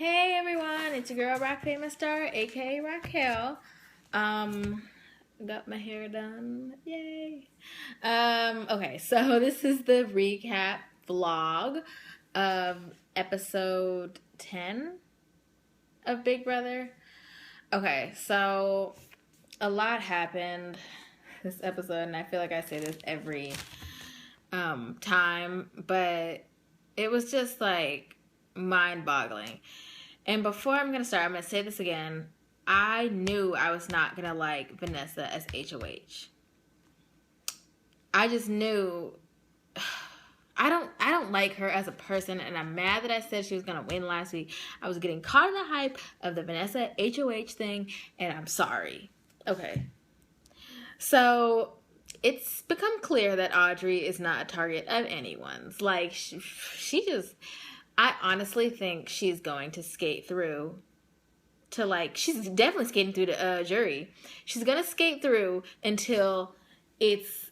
Hey everyone, it's your girl Rock Famous Star, aka Raquel. Got my hair done. Yay. Okay, so this is the recap vlog of episode 10 of Big Brother. Okay, so a lot happened this episode, and I feel like I say this every time, but it was just like mind-boggling. And before I'm going to start, I'm going to say this again. I knew I was not going to like Vanessa as HOH. I just knew I don't like her as a person, and I'm mad that I said she was going to win last week. I was getting caught in the hype of the Vanessa HOH thing, and I'm sorry. Okay. So, it's become clear that Audrey is not a target of anyone's. Like, she just... I honestly think she's going to skate through to, like, she's definitely skating through the jury. She's going to skate through until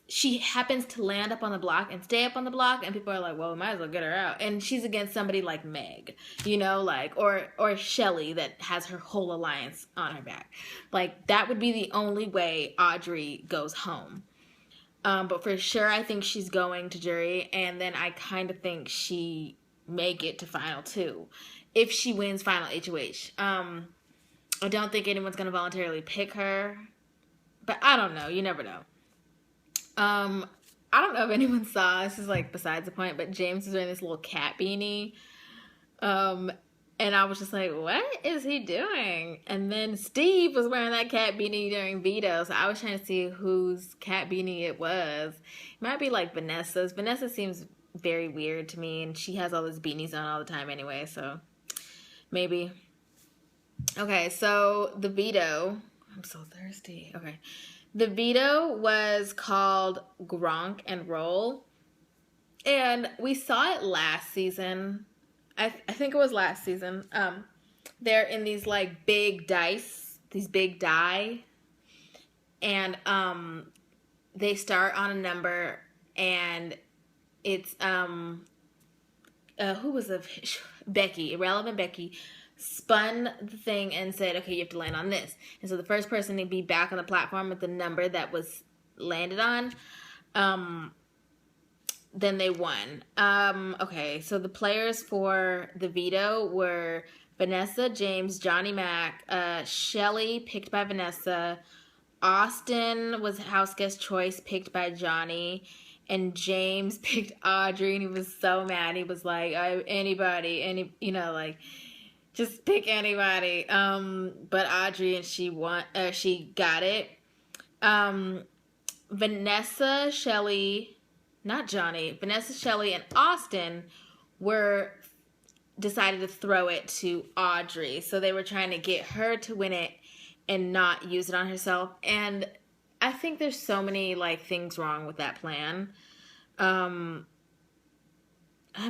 she happens to land up on the block and stay up on the block, and people are like, well, we might as well get her out. And she's against somebody like Meg, you know, like, or Shelly that has her whole alliance on her back. Like, that would be the only way Audrey goes home. But for sure, I think she's going to jury, and then I kind of think she may get to final 2 if she wins final HOH. I don't think anyone's going to voluntarily pick her, but I don't know. You never know. I don't know if anyone saw, this is like besides the point, but James is wearing this little cat beanie. And I was just like, what is he doing? And then Steve was wearing that cat beanie during Veto, so I was trying to see whose cat beanie it was. It might be like Vanessa's. Vanessa seems very weird to me, and she has all those beanies on all the time anyway, so maybe. Okay, so the veto, I'm so thirsty. Okay, the veto was called Gronk and Roll, and we saw it last season. I think it was last season. They're in these like big dice, these big die, and they start on a number, and it's who was Becky, irrelevant Becky, spun the thing and said, okay, you have to land on this. And so the first person to be back on the platform with the number that was landed on, then they won. Okay, so the players for the veto were Vanessa, James, Johnny Mac, Shelly picked by Vanessa, Austin was house guest choice picked by Johnny, and James picked Audrey, and he was so mad. He was like, anybody, like, just pick anybody. But Audrey, and she got it. Vanessa, Shelly, not Johnny, Vanessa, Shelly, and Austin decided to throw it to Audrey. So they were trying to get her to win it and not use it on herself. And I think there's so many, like, things wrong with that plan. I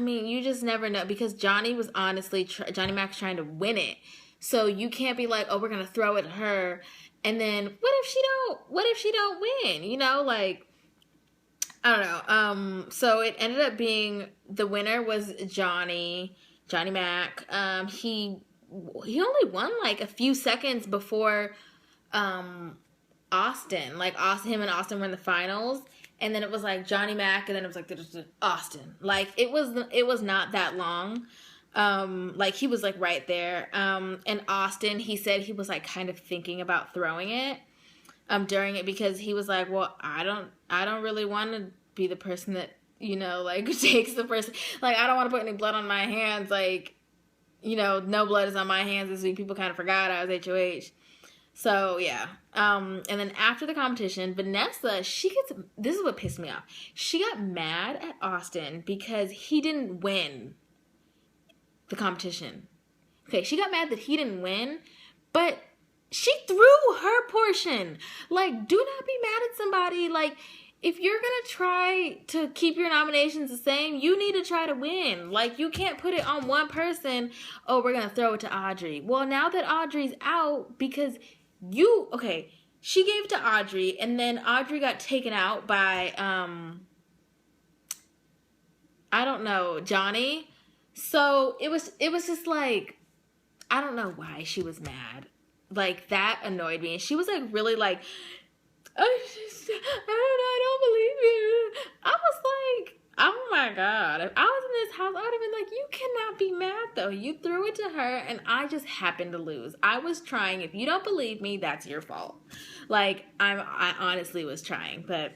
mean, you just never know, because Johnny was honestly, Johnny Mac's trying to win it. So you can't be like, oh, we're going to throw it at her. And then what if she don't win? You know, like, I don't know. So it ended up being, the winner was Johnny Mac. He only won like a few seconds before, Austin. Like, him and Austin were in the finals, and then it was like Johnny Mac, and then it was like Austin. Like, it was not that long. Like, he was like right there. And Austin, he said he was like kind of thinking about throwing it during it, because he was like, well, I don't really want to be the person that, you know, like, takes the person, like, I don't want to put any blood on my hands, like, you know, no blood is on my hands this week. People kind of forgot I was HOH. So, yeah. And then after the competition, Vanessa, this is what pissed me off. She got mad at Austin because he didn't win the competition. Okay, she got mad that he didn't win, but she threw her portion. Like, do not be mad at somebody. Like, if you're going to try to keep your nominations the same, you need to try to win. Like, you can't put it on one person, oh, we're going to throw it to Audrey. Well, now that Audrey's out, because she gave it to Audrey, and then Audrey got taken out by, I don't know, Johnny. So it was just like, I don't know why she was mad. Like, that annoyed me. And she was like really like, I don't believe you. I was like, oh my God. If I was in this house, I would have been like, you cannot be mad though. You threw it to her and I just happened to lose. I was trying. If you don't believe me, that's your fault. Like, I honestly was trying, but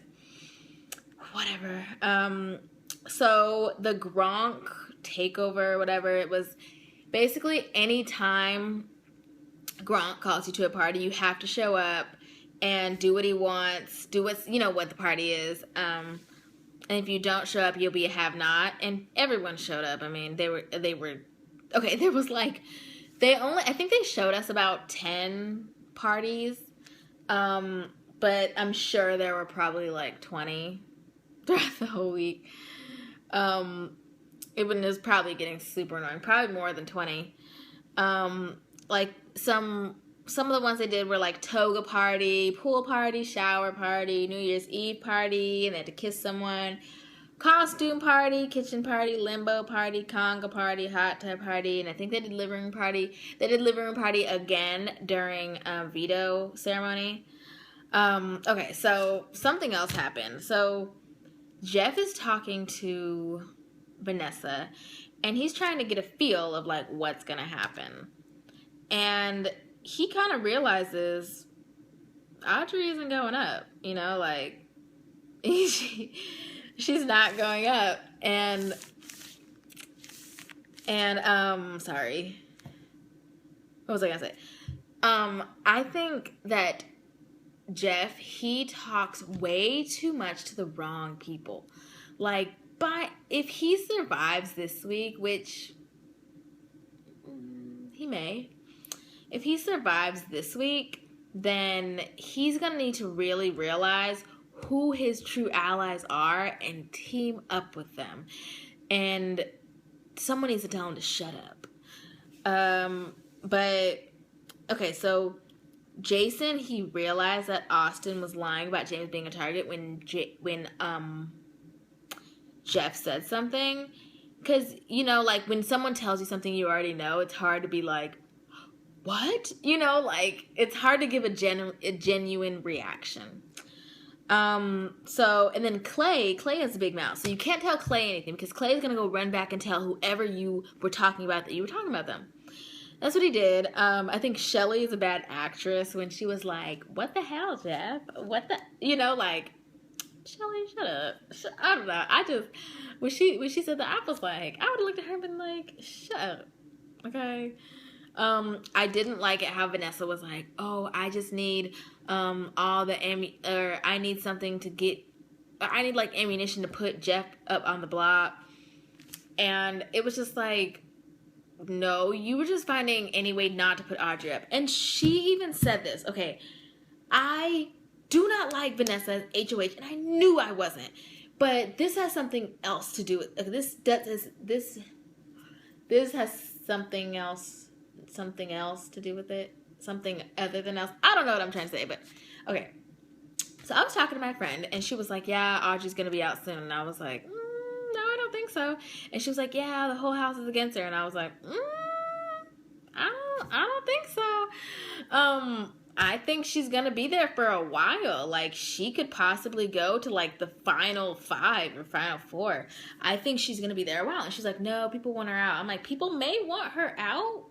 whatever. So the Gronk takeover, whatever, it was basically any time Gronk calls you to a party, you have to show up and do what he wants, do what's, what the party is. And if you don't show up, you'll be a have-not. And everyone showed up. I mean, they were, okay, there was like, I think they showed us about 10 parties. But I'm sure there were probably like 20 throughout the whole week. It was probably getting super annoying, probably more than 20. Like some of the ones they did were like toga party, pool party, shower party, New Year's Eve party, and they had to kiss someone, costume party, kitchen party, limbo party, conga party, hot tub party, and I think they did living room party. They did living room party again during Veto ceremony. Okay, so something else happened. So Jeff is talking to Vanessa, and he's trying to get a feel of like what's gonna happen. And he kind of realizes Audrey isn't going up, like she's not going up. And sorry. What was I gonna say? I think that Jeff, he talks way too much to the wrong people. Like, if he survives this week, which he may, if he survives this week, then he's going to need to really realize who his true allies are and team up with them. And someone needs to tell him to shut up. But, okay, so Jason, he realized that Austin was lying about James being a target when Jeff said something. Because, like, when someone tells you something you already know, it's hard to be like, what? Like, it's hard to give a genuine reaction. And then Clay has a big mouth. So you can't tell Clay anything because Clay is going to go run back and tell whoever you were talking about that you were talking about them. That's what he did. I think Shelly is a bad actress when she was like, what the hell, Jeff? What the, like, Shelly, shut up. I don't know. I just, when she said that, I was like, I would have looked at her and been like, shut up. Okay. I didn't like it how Vanessa was like, oh, I just need all the I need something to get, I need like ammunition to put Jeff up on the block. And it was just like, no, you were just finding any way not to put Audrey up. And she even said this. Okay, I do not like Vanessa as HOH, and I knew I wasn't. But this has something else to do with this has something else to do with it. Something other than else. I don't know what I'm trying to say, but okay. So I was talking to my friend, and she was like, yeah, Audrey's going to be out soon. And I was like, no, I don't think so. And she was like, yeah, the whole house is against her. And I was like, I don't think so. I think she's going to be there for a while. Like, she could possibly go to, like, the final 5 or final 4. I think she's going to be there a while. And she's like, no, people want her out. I'm like, people may want her out,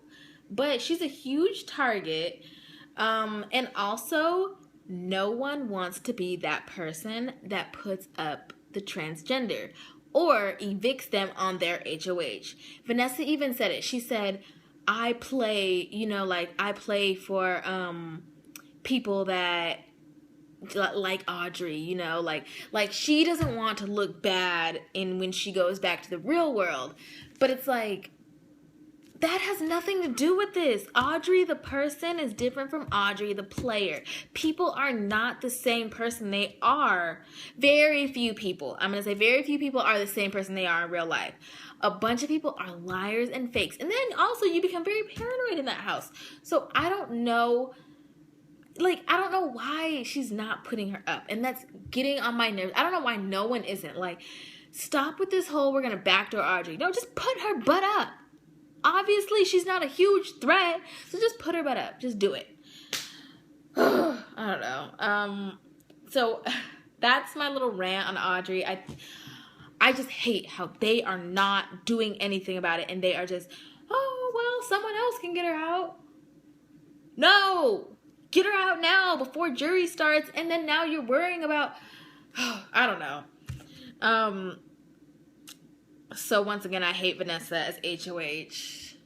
but she's a huge target. And also, no one wants to be that person that puts up the transgender or evicts them on their HOH. Vanessa even said it. She said, I play, I play for people that like Audrey, like she doesn't want to look bad when she goes back to the real world. But it's like, that has nothing to do with this. Audrey, the person, is different from Audrey, the player. People are not the same person they are. Very few people, I'm going to say very few people are the same person they are in real life. A bunch of people are liars and fakes. And then also you become very paranoid in that house. So I don't know, I don't know why she's not putting her up. And that's getting on my nerves. I don't know why no one isn't. Like, stop with this whole, we're going to backdoor Audrey. No, just put her butt up. Obviously, she's not a huge threat, so just put her butt up. Just do it. I don't know. So that's my little rant on Audrey. I just hate how they are not doing anything about it, and they are just, oh, well, someone else can get her out. No! Get her out now before jury starts, and then now you're worrying about, I don't know. So once again, I hate Vanessa as HOH.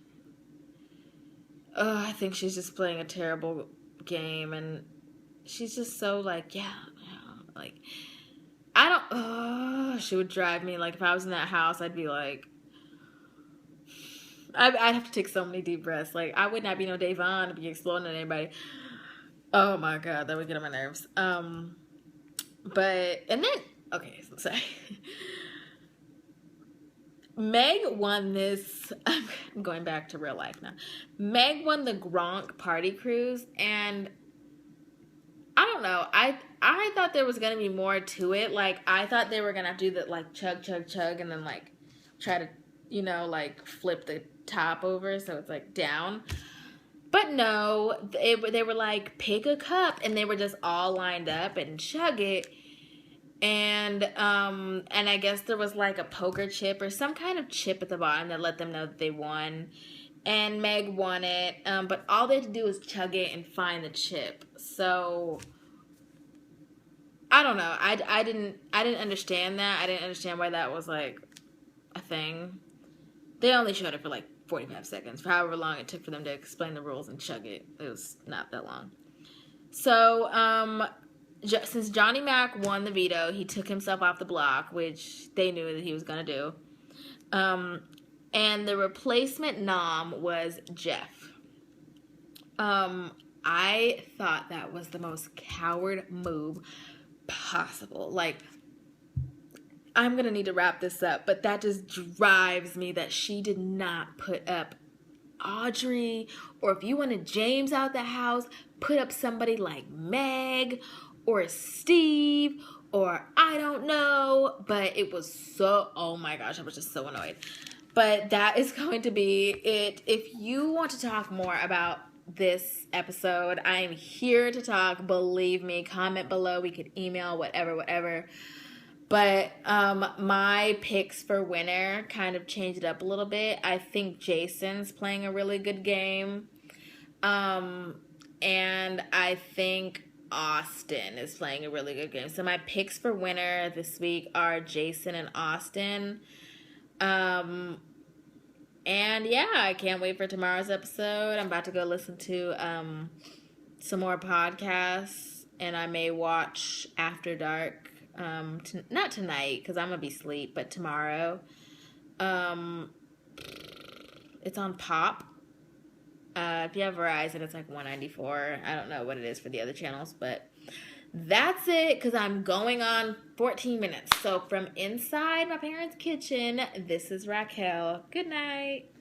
I think she's just playing a terrible game, and she's just so like, like, I don't, she would drive me, like, if I was in that house, I'd be like, I'd have to take so many deep breaths. Like, I would not be no Davon to be exploding at anybody. Oh my God, that would get on my nerves. But, and then, okay, so sorry. Meg won this, I'm going back to real life now. Meg won the Gronk party cruise, and I don't know, I thought there was going to be more to it. Like, I thought they were going to do the, like, chug, chug, chug, and then, like, try to, you know, like, flip the top over so it's, like, down. But no, they were like, pick a cup, and they were just all lined up and chug it. And I guess there was like a poker chip or some kind of chip at the bottom that let them know that they won. And Meg won it, but all they had to do was chug it and find the chip. So I don't know. I didn't understand that. I didn't understand why that was like a thing. They only showed it for like 45 seconds, for however long it took for them to explain the rules and chug it. It was not that long. So, since Johnny Mac won the veto, he took himself off the block, which they knew that he was going to do. And the replacement nom was Jeff. I thought that was the most coward move possible. Like, I'm going to need to wrap this up, but that just drives me that she did not put up Audrey, or if you wanted James out the house, put up somebody like Meg or Steve, or I don't know, but it was so, oh my gosh, I was just so annoyed. But that is going to be it. If you want to talk more about this episode, I am here to talk, believe me. Comment below, we could email, whatever. But my picks for winner kind of changed it up a little bit. I think Jason's playing a really good game. And I think Austin is playing a really good game. So my picks for winner this week are Jason and Austin. And yeah, I can't wait for tomorrow's episode. I'm about to go listen to some more podcasts. And I may watch After Dark. Not tonight, because I'm going to be asleep, but tomorrow. It's on Pop. If you have Verizon, it's like $194. I don't know what it is for the other channels, but that's it, because I'm going on 14 minutes. So from inside my parents' kitchen, this is Raquel. Good night.